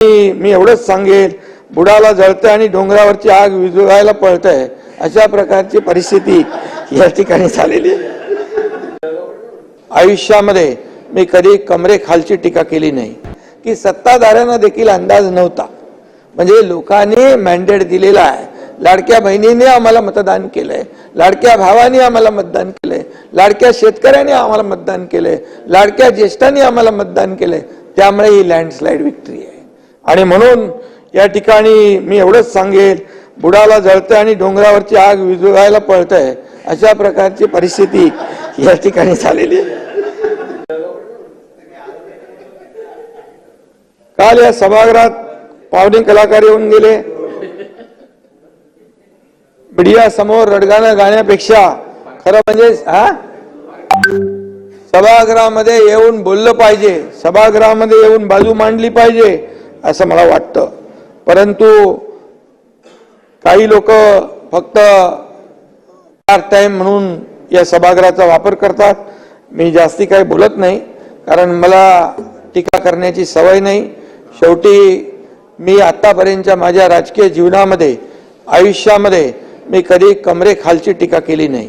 मी एवढंच सांगेल, बुडाला जळतंय आणि डोंगरावरची आग विझवायला पळतंय, अशा प्रकारची परिस्थिती या ठिकाणी झालेली आहे। आयुष्यामध्ये मी कधी कमरेखालची टीका केली नाही, की सत्ताधाऱ्यांना देखील अंदाज नव्हता। म्हणजे लोकांनी मॅन्डेट दिलेला आहे, लाडक्या बहिणीने आम्हाला मतदान केलंय, लाडक्या भावाने आम्हाला मतदान केलंय, लाडक्या शेतकऱ्यांनी आम्हाला मतदान केलंय, लाडक्या ज्येष्ठांनी आम्हाला मतदान केलंय, त्यामुळे ही लँडस्लाइड विक्ट्री आहे। आणि म्हणून या ठिकाणी मी एवढंच सांगेल, बुडाला जळतंय आणि डोंगरावरची आग विझवायला पळतंय, अशा प्रकारची परिस्थिती या ठिकाणी झालेली आहे। काल या सभागृहात पावणे कलाकार येऊन गेले। मीडिया समोर रडगाणं गाण्यापेक्षा खरं म्हणजे सभागृहामध्ये येऊन बोललं पाहिजे, सभागृहामध्ये येऊन बाजू मांडली पाहिजे असं मला वाटतं। परंतु काही लोक फक्त पार्ट टाइम म्हणून या सभागृहाचा वापर करतात। मी जास्ती काही बोलत नाही, कारण मला टीका करण्याची सवय नाही। शेवटी मी आतापर्यंतच्या माझ्या राजकीय जीवनामध्ये, आयुष्यामध्ये मी कधी कमरेखालची टीका केली नाही।